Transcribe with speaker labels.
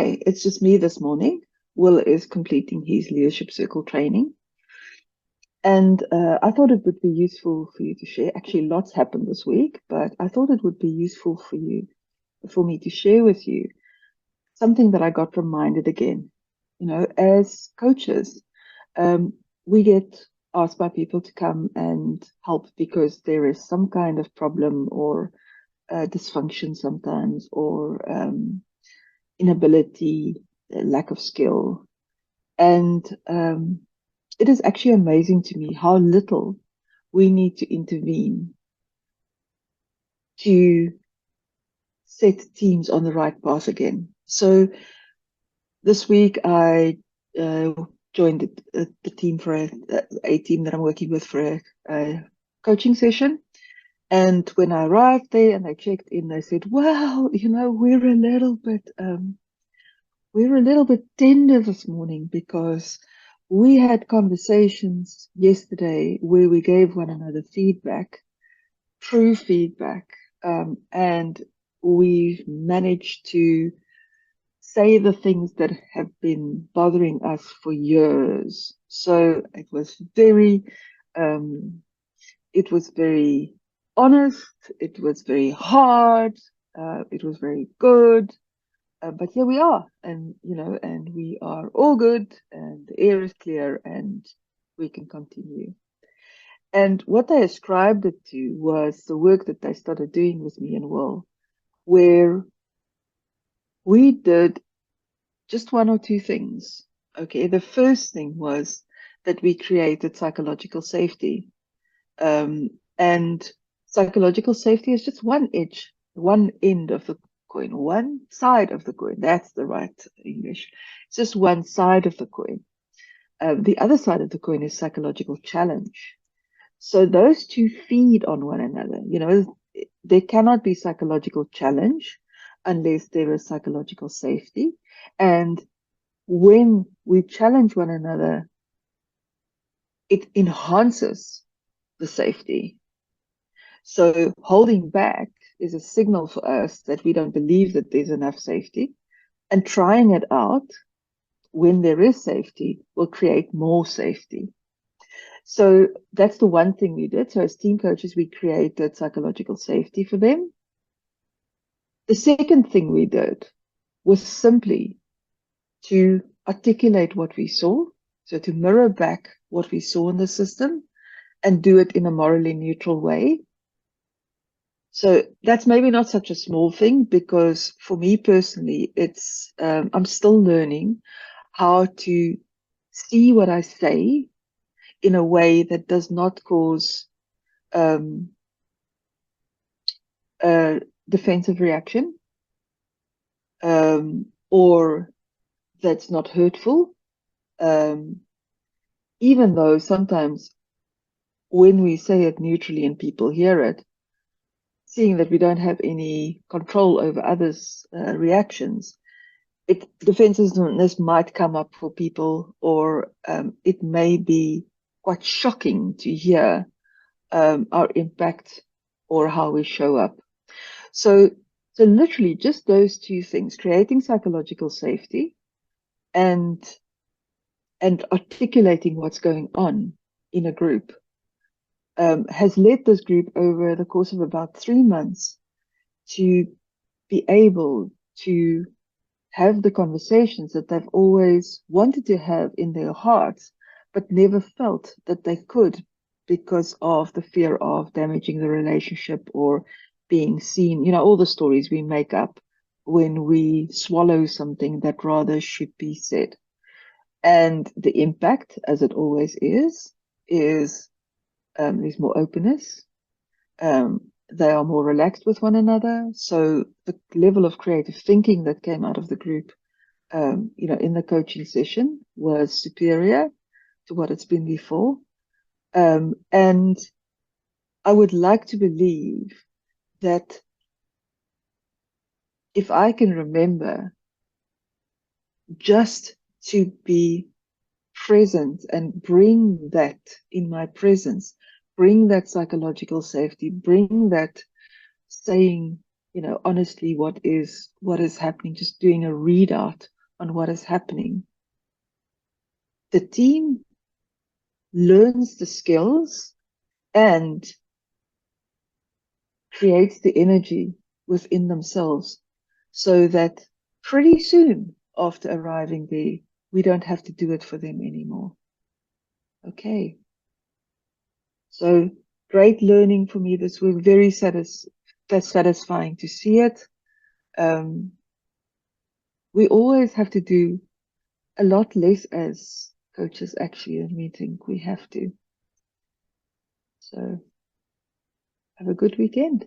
Speaker 1: Hi, it's just me this morning. Will is completing his leadership circle training. And I thought it would be useful for you to share. Actually, lots happened this week, but I thought it would be useful for me to share with you something that I got reminded again. You know, as coaches, we get asked by people to come and help because there is some kind of problem or dysfunction sometimes, or inability, lack of skill. And it is actually amazing to me how little we need to intervene to set teams on the right path again. So this week I joined the team for a team that I'm working with for a coaching session. And when I arrived there and I checked in, they said, "Well, you know, we're a little bit tender this morning because we had conversations yesterday where we gave one another feedback, true feedback, and we've managed to say the things that have been bothering us for years." So it was very honest, it was very hard, it was very good. But here we are, and and we are all good, and the air is clear, and we can continue. And what they ascribed it to was the work that they started doing with me and Will, where we did just one or two things. Okay, the first thing was that we created psychological safety, and psychological safety is just one edge, one end of the coin, one side of the coin. That's the right English. It's just one side of the coin. The other side of the coin is psychological challenge. So those two feed on one another. You know, there cannot be psychological challenge unless there is psychological safety. And when we challenge one another, it enhances the safety. So holding back is a signal for us that we don't believe that there's enough safety. And trying it out when there is safety will create more safety. So that's the one thing we did. So as team coaches, we created psychological safety for them. The second thing we did was simply to articulate what we saw. So to mirror back what we saw in the system and do it in a morally neutral way. So that's maybe not such a small thing, because for me personally, it's I'm still learning how to see what I say in a way that does not cause a defensive reaction, or that's not hurtful, even though sometimes when we say it neutrally and people hear it, seeing that we don't have any control over others' reactions, defensiveness might come up for people, or it may be quite shocking to hear our impact or how we show up. So literally just those two things, creating psychological safety and articulating what's going on in a group, has led this group over the course of about 3 months to be able to have the conversations that they've always wanted to have in their hearts, but never felt that they could because of the fear of damaging the relationship or being seen. You know, all the stories we make up when we swallow something that rather should be said. And the impact, as it always is there's more openness. They are more relaxed with one another. So the level of creative thinking that came out of the group, in the coaching session was superior to what it's been before. And I would like to believe that if I can remember just to be present and bring that in my presence, bring that psychological safety, bring that saying, honestly, what is happening, just doing a readout on what is happening. The team learns the skills and creates the energy within themselves so that pretty soon after arriving there, we don't have to do it for them anymore. Okay. So great learning for me this week. Very satisfying to see it. We always have to do a lot less as coaches, actually, than we think we have to. So have a good weekend.